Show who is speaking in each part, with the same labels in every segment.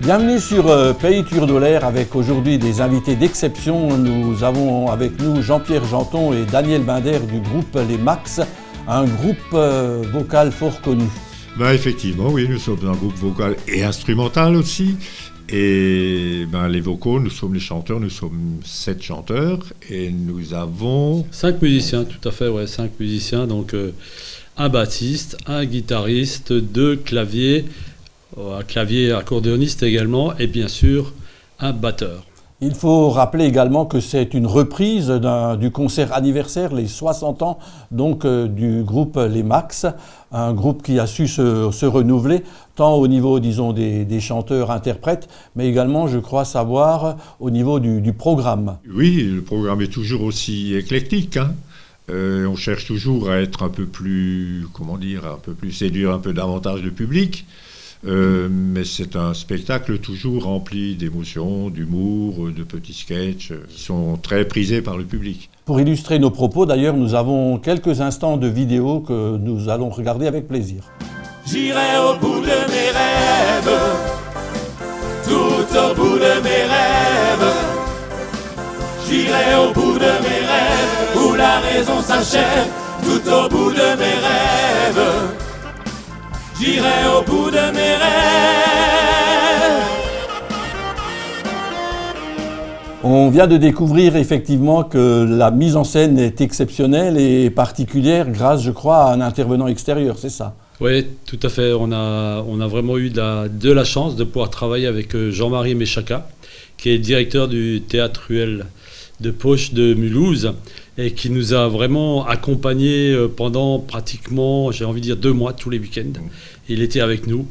Speaker 1: Bienvenue sur Pays Turdolaire avec aujourd'hui des invités d'exception. Nous avons avec nous Jean-Pierre Janton et Daniel Binder du groupe Les Max, un groupe vocal fort connu.
Speaker 2: Effectivement, oui, nous sommes un groupe vocal et instrumental aussi. Et les vocaux, nous sommes les chanteurs, nous sommes 7 chanteurs et nous avons...
Speaker 3: 5 musiciens, tout à fait, ouais, 5 musiciens, donc un bassiste, un guitariste, 2 claviers, un clavier accordéoniste également, et bien sûr un batteur.
Speaker 1: Il faut rappeler également que c'est une reprise du concert anniversaire, les 60 ans donc, du groupe Les Max, un groupe qui a su se renouveler, tant au niveau, disons, des chanteurs-interprètes, mais également, je crois savoir, au niveau du programme.
Speaker 2: Oui, le programme est toujours aussi éclectique, hein. On cherche toujours à être un peu plus, séduire un peu davantage le public. Mais c'est un spectacle toujours rempli d'émotions, d'humour, de petits sketchs qui sont très prisés par le public.
Speaker 1: Pour illustrer nos propos, d'ailleurs, nous avons quelques instants de vidéo que nous allons regarder avec plaisir.
Speaker 4: J'irai au bout de mes rêves, tout au bout de mes rêves. J'irai au bout de mes rêves, où la raison s'achève, tout au bout de mes rêves. J'irai au bout de mes rêves.
Speaker 1: On vient de découvrir effectivement que la mise en scène est exceptionnelle et particulière grâce, je crois, à un intervenant extérieur, c'est ça?
Speaker 3: Oui, tout à fait. On a vraiment eu de la chance de pouvoir travailler avec Jean-Marie Méchaka, qui est directeur du Théâtre Ruelle de Poche de Mulhouse, et qui nous a vraiment accompagnés pendant pratiquement, j'ai envie de dire 2 mois, tous les week-ends. Il était avec nous,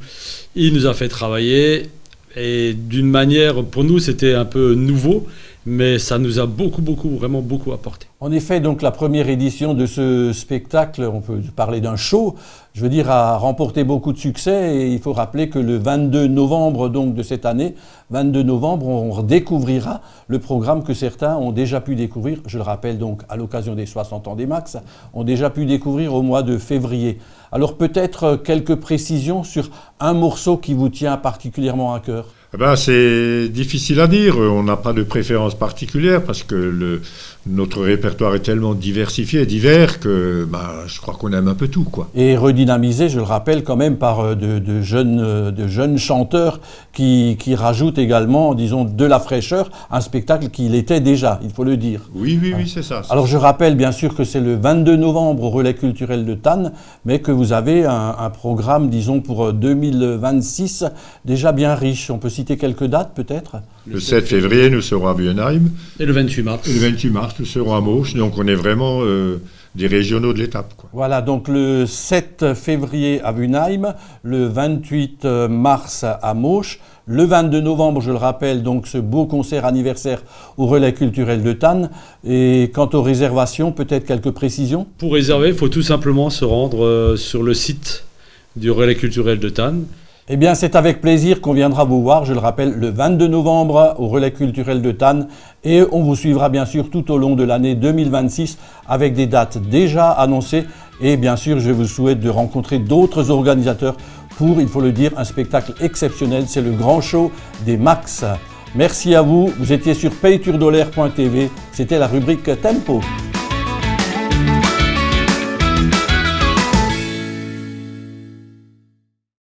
Speaker 3: il nous a fait travailler, et d'une manière, pour nous, c'était un peu nouveau, mais ça nous a vraiment beaucoup apporté.
Speaker 1: En effet, donc la première édition de ce spectacle, on peut parler d'un show, je veux dire, a remporté beaucoup de succès, et il faut rappeler que le 22 novembre donc, de cette année, 22 novembre, on redécouvrira le programme que certains ont déjà pu découvrir, je le rappelle donc à l'occasion des 60 ans des Max, ont déjà pu découvrir au mois de février. Alors peut-être quelques précisions sur un morceau qui vous tient particulièrement à cœur.
Speaker 2: C'est difficile à dire, on n'a pas de préférence particulière parce que notre répertoire est tellement diversifié et divers que je crois qu'on aime un peu tout, quoi.
Speaker 1: Et redynamisé, je le rappelle, quand même par de jeunes chanteurs qui rajoutent également, disons, de la fraîcheur, un spectacle qu'il était déjà, il faut le dire.
Speaker 2: Oui, c'est ça.
Speaker 1: Alors je rappelle bien sûr que c'est le 22 novembre au Relais culturel de Thann, mais que vous avez un programme, disons, pour 2026 déjà bien riche. On peut citer quelques dates peut-être?
Speaker 2: Le 7 février, nous serons à Buenheim.
Speaker 3: Et le 28 mars.
Speaker 2: Et le 28 mars, nous serons à Mauch. Donc on est vraiment des régionaux de l'étape, quoi.
Speaker 1: Voilà, donc le 7 février à Buenheim, le 28 mars à Mauch, le 22 novembre, je le rappelle, donc ce beau concert anniversaire au Relais culturel de Thann. Et quant aux réservations, peut-être quelques précisions?
Speaker 3: Pour réserver, il faut tout simplement se rendre sur le site du Relais culturel de Thann.
Speaker 1: Eh bien, c'est avec plaisir qu'on viendra vous voir, je le rappelle, le 22 novembre au Relais culturel de Thann. Et on vous suivra bien sûr tout au long de l'année 2026 avec des dates déjà annoncées. Et bien sûr, je vous souhaite de rencontrer d'autres organisateurs pour, il faut le dire, un spectacle exceptionnel. C'est le grand show des Max. Merci à vous. Vous étiez sur payturdolaire.tv. C'était la rubrique Tempo.